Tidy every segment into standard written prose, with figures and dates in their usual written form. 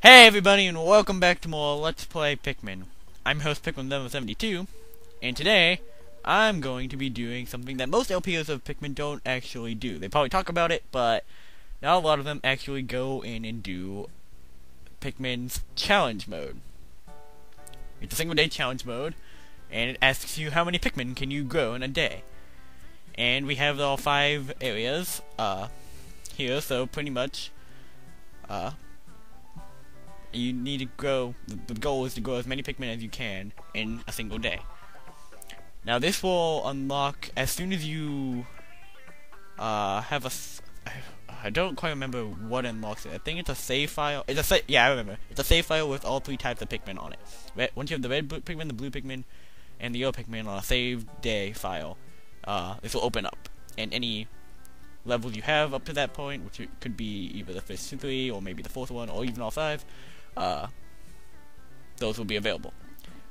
Hey everybody, and welcome back to more Let's Play Pikmin. I'm host Pikmin72, and today I'm going to be doing something that most LPers of Pikmin don't actually do. They probably talk about it, but not a lot of them actually go in and do Pikmin's challenge mode. It's a single day challenge mode, and it asks you how many Pikmin can you grow in a day. And we have all 5 areas here, so pretty much you need to grow, the goal is to grow as many Pikmin as you can in a single day. Now this will unlock as soon as you have I don't quite remember what unlocks it. I think it's a save file. Yeah, I remember. It's a save file with all 3 types of Pikmin on it. Once you have the red Pikmin, the blue Pikmin, and the yellow Pikmin on a save day file, this will open up. And any levels you have up to that point, which could be either the first 3 or maybe the 4th one or even all 5, those will be available.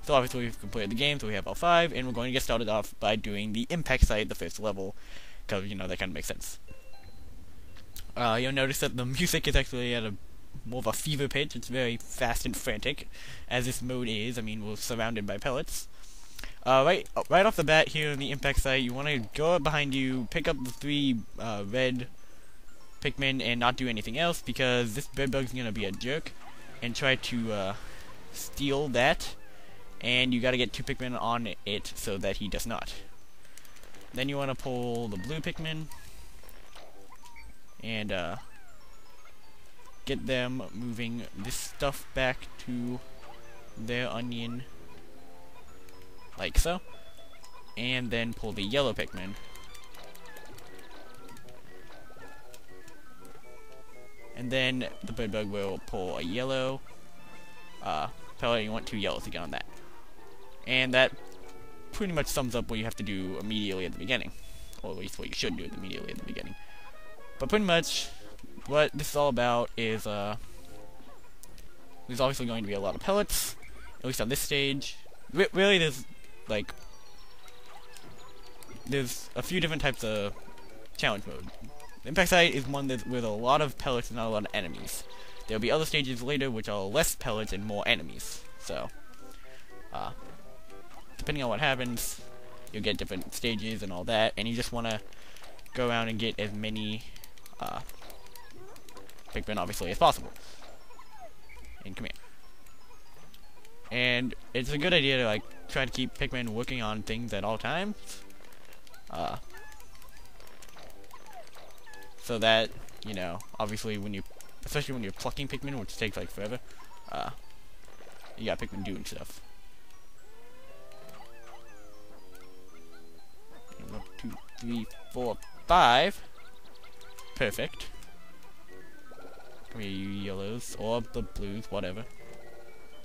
So obviously we've completed the game, so we have all 5, and we're going to get started off by doing the impact site, the first level, because, you know, that kind of makes sense. You'll notice that the music is actually at more of a fever pitch. It's very fast and frantic, as this mode is. I mean, we're surrounded by pellets. Right off the bat here in the impact site, you want to go up behind you, pick up the 3 red Pikmin, and not do anything else, because this bedbug's going to be a jerk and try to steal that, and you got to get 2 Pikmin on it so that he does not. Then you want to pull the blue Pikmin and get them moving this stuff back to their onion, like so, and then pull the yellow Pikmin. And then the bedbug will pull a yellow pellet. You want 2 yellows to get on that. And that pretty much sums up what you have to do immediately at the beginning. Or at least what you should do immediately at the beginning. But pretty much what this is all about is there's obviously going to be a lot of pellets, at least on this stage. Really there's a few different types of challenge mode. The impact site is one with a lot of pellets and not a lot of enemies. There'll be other stages later which are less pellets and more enemies. So, depending on what happens, you'll get different stages and all that, and you just want to go around and get as many Pikmin, obviously, as possible. And come here. And it's a good idea to, like, try to keep Pikmin working on things at all times. So that, you know, obviously especially when you're plucking Pikmin, which takes like forever, you got Pikmin doing stuff. And 1, 2, 3, 4, 5. Perfect. Come here, you yellows, or the blues, whatever.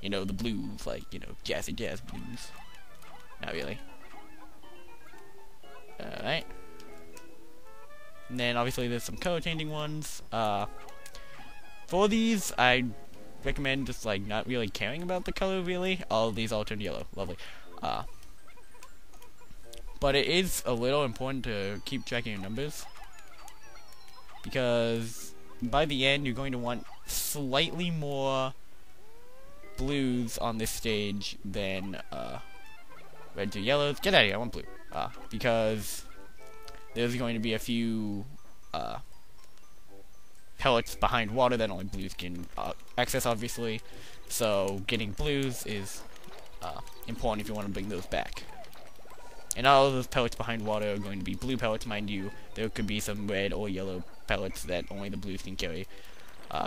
You know, the blues, like, you know, jazzy jazz blues. Not really. Alright. And then obviously there's some color changing ones. For these, I recommend just like not really caring about the color really. All of these all turned yellow. Lovely. But it is a little important to keep track of your numbers, because by the end you're going to want slightly more blues on this stage than reds or yellows. Get out of here, I want blue. Because there's going to be a few pellets behind water that only blues can access, obviously. So getting blues is important if you want to bring those back. And all of those pellets behind water are going to be blue pellets, mind you. There could be some red or yellow pellets that only the blues can carry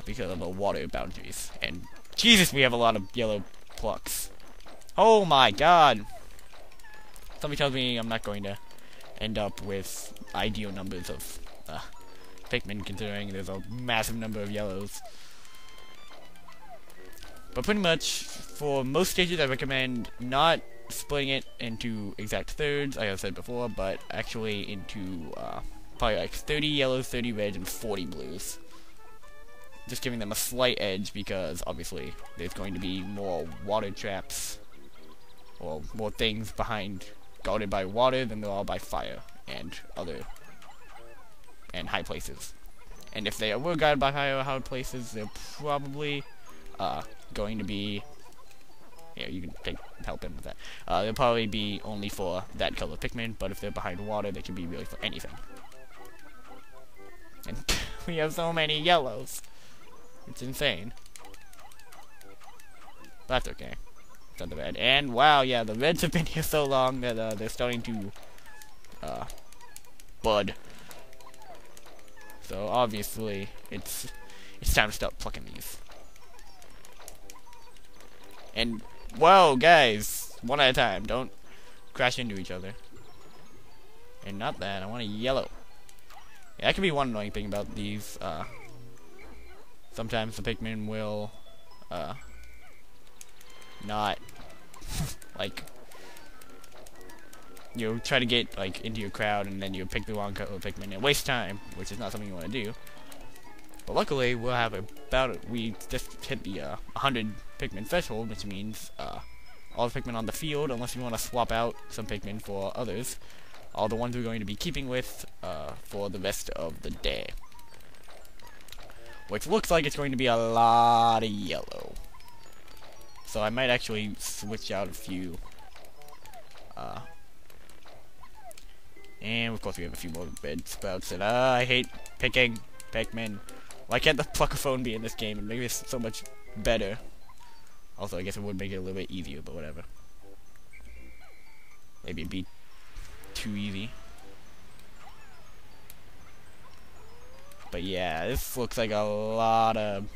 because of the water boundaries. And Jesus, we have a lot of yellow plucks. Oh my god! Somebody tells me I'm not going to end up with ideal numbers of Pikmin, considering there's a massive number of yellows. But pretty much, for most stages I recommend not splitting it into exact thirds, like I said before, but actually into probably like 30 yellows, 30 reds, and 40 blues. Just giving them a slight edge, because obviously there's going to be more water traps, or more things guarded by water than there are by fire and high places. And if they were guarded by high places, they're probably going to be... Yeah, you can help him with that. They'll probably be only for that color Pikmin, but if they're behind water, they can be really for anything. And we have so many yellows. It's insane. But that's okay. It's not the red. And wow, yeah, the reds have been here so long that they're starting to bud. So obviously, it's time to start plucking these. And whoa, guys, one at a time. Don't crash into each other. And not that. I want a yellow. Yeah, that could be one annoying thing about these. Sometimes the Pikmin will not like you try to get like into your crowd and then you pick the wrong color Pikmin and waste time, which is not something you want to do. But luckily we'll have we just hit the 100 Pikmin threshold, which means all the Pikmin on the field, unless you want to swap out some Pikmin for others, all the ones we're going to be keeping with for the rest of the day. Which looks like it's going to be a lot of yellow. So I might actually switch out a few. And of course we have a few more red sprouts. And I hate picking Pikmin. Why can't the Pluckaphone be in this game and make this so much better? Also, I guess it would make it a little bit easier, but whatever. Maybe it'd be too easy. But yeah, this looks like a lot of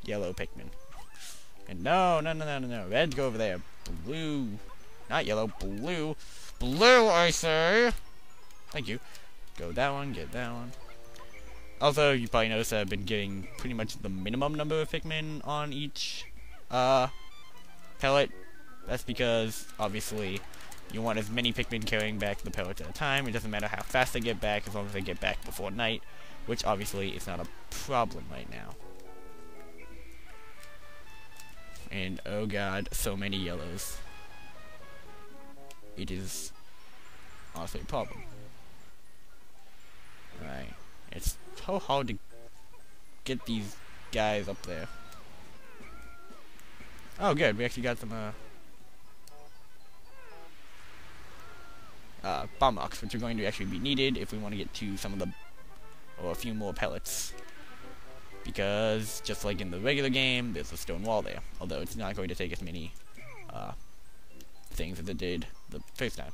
yellow Pikmin. And no, red, go over there. Blue, not yellow, blue. Blue, I say! Thank you. Go that one, get that one. Also, you probably noticed that I've been getting pretty much the minimum number of Pikmin on each pellet. That's because, obviously, you want as many Pikmin carrying back the pellets at a time. It doesn't matter how fast they get back, as long as they get back before night, which obviously is not a problem right now. And oh god, so many yellows. It is honestly a problem. Right. It's so hard to get these guys up there. Oh good, we actually got some bomb rocks, which are going to actually be needed if we want to get to some of the, or a few more pellets. Because, just like in the regular game, there's a stone wall there. Although it's not going to take as many things as it did the first time.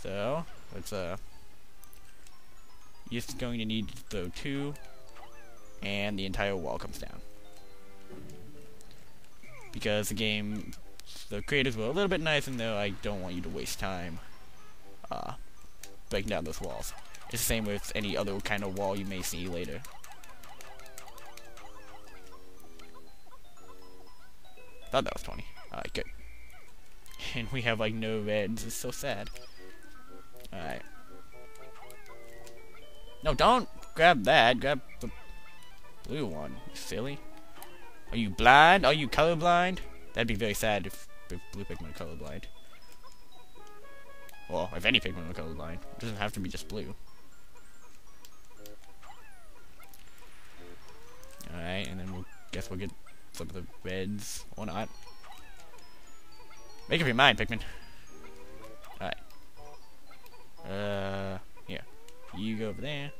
So, let's, you're just going to need to throw 2, and the entire wall comes down. Because the game, the creators were a little bit nice, and though I don't want you to waste time breaking down those walls. It's the same with any other kind of wall you may see later. Thought that was 20. Alright, good. And we have like no reds. It's so sad. Alright. No, don't grab that. Grab the blue one. You silly. Are you blind? Are you colorblind? That'd be very sad if blue Pikmin were colorblind. Well, if any Pikmin were colorblind. It doesn't have to be just blue. Alright, and then we'll get some of the reds, or not. Make up your mind, Pikmin. Alright. Yeah. You go over there.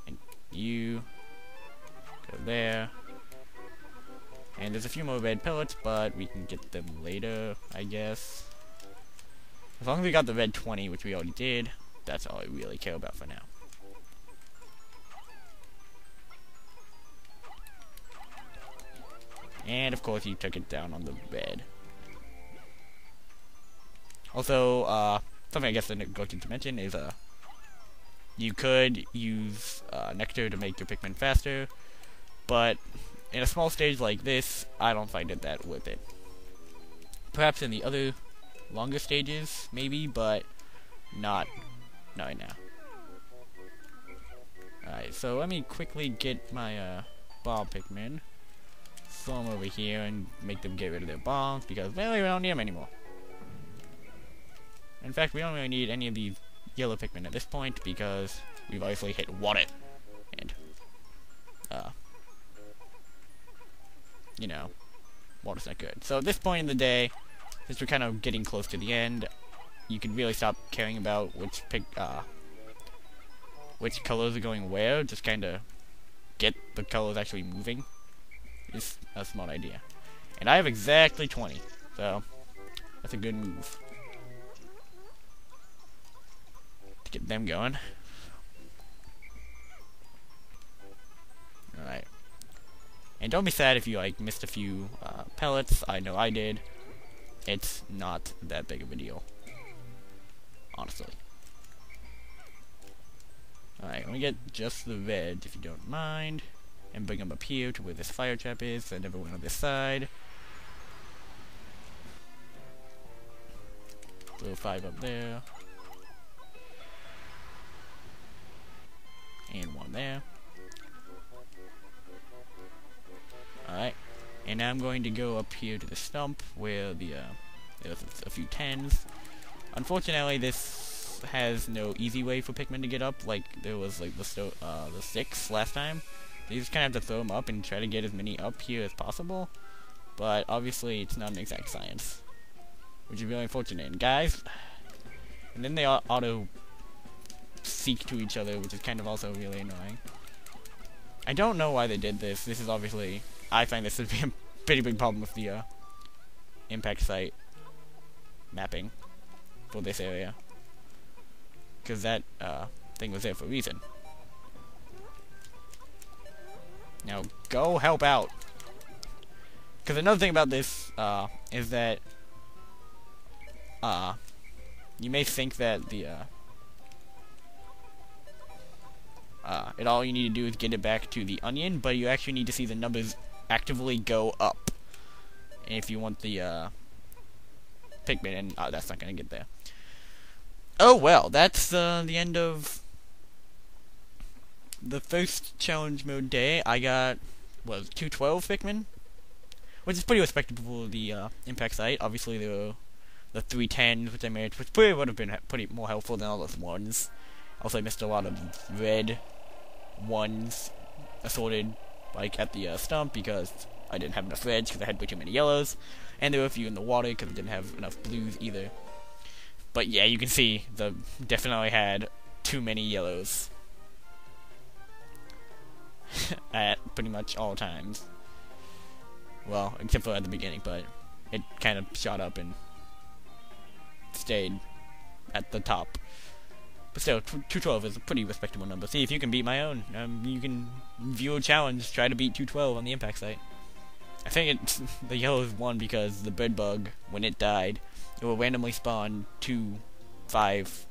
And you go there. And there's a few more red pellets, but we can get them later, I guess. As long as we got the red 20, which we already did, that's all I really care about for now. And of course you took it down on the red. Also, something I guess I neglected to mention is you could use nectar to make your Pikmin faster, but in a small stage like this, I don't find it that worth it. Perhaps in the other longer stages, maybe, but not right now. Alright, so let me quickly get my bomb Pikmin. Throw them over here and make them get rid of their bombs, because really we don't need them anymore. In fact, we don't really need any of these yellow Pikmin at this point, because we've obviously hit water. And, you know, water's not good. So at this point in the day, since we're kind of getting close to the end, you can really stop caring about which colors are going where. Just kind of get the colors actually moving. It's a smart idea. And I have exactly 20, so that's a good move to get them going. Alright. And don't be sad if you like missed a few pellets. I know I did. It's not that big of a deal, honestly. Alright, let me get just the red, if you don't mind, and bring them up here to where this fire trap is, and everyone on this side. Throw 5 up there. And 1 there. Alright, and now I'm going to go up here to the stump where the there's a few 10s. Unfortunately, this has no easy way for Pikmin to get up, like there was like the 6 last time. So you just kind of have to throw them up and try to get as many up here as possible. But obviously, it's not an exact science, which is really unfortunate. And guys, and then they auto seek to each other, which is kind of also really annoying. I don't know why they did this. This is obviously, I find this to be a pretty big problem with the impact site mapping for this area, because that thing was there for a reason. Now go help out. Because another thing about this is that you may think that the all you need to do is get it back to the onion, but you actually need to see the numbers actively go up if you want the Pikmin, and that's not gonna get there. Oh well, that's the end of the first challenge mode day. I got, what was it, 212 Pikmin, which is pretty respectable for the impact site. Obviously there were the 310s, which I managed, which probably would have been pretty more helpful than all those ones. Also, I missed a lot of red ones assorted, like, at the stump, because I didn't have enough reds, because I had way too many yellows. And there were a few in the water, because I didn't have enough blues either. But yeah, you can see, definitely had too many yellows. At pretty much all times. Well, except for at the beginning, but it kind of shot up and stayed at the top. But still, 212 is a pretty respectable number. See if you can beat my own. You can view a challenge, try to beat 212 on the impact site. I think the yellows won because the bird bug, when it died, it will randomly spawn 2 5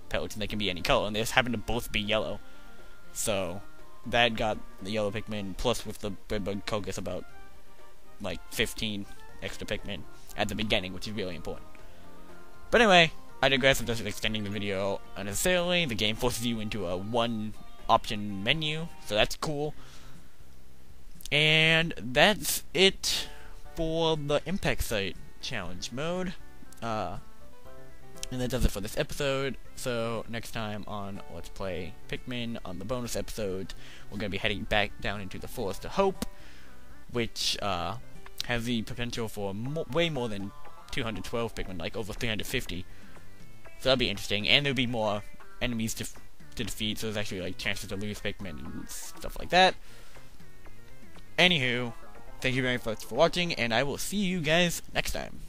pellets, and they can be any color, and they just happen to both be yellow. So that got the yellow Pikmin, plus with the bird bug Kogus about like 15 extra Pikmin at the beginning, which is really important. But anyway, I digress. I'm just extending the video unnecessarily. The game forces you into a one-option menu, so that's cool. And that's it for the impact site challenge mode. And that does it for this episode. So next time on Let's Play Pikmin, on the bonus episode, we're going to be heading back down into the Forest of Hope, which has the potential for way more than 212 Pikmin, like over 350. So that'll be interesting, and there'll be more enemies to defeat, so there's actually like chances to lose Pikmin and stuff like that. Anywho, thank you very much for watching, and I will see you guys next time.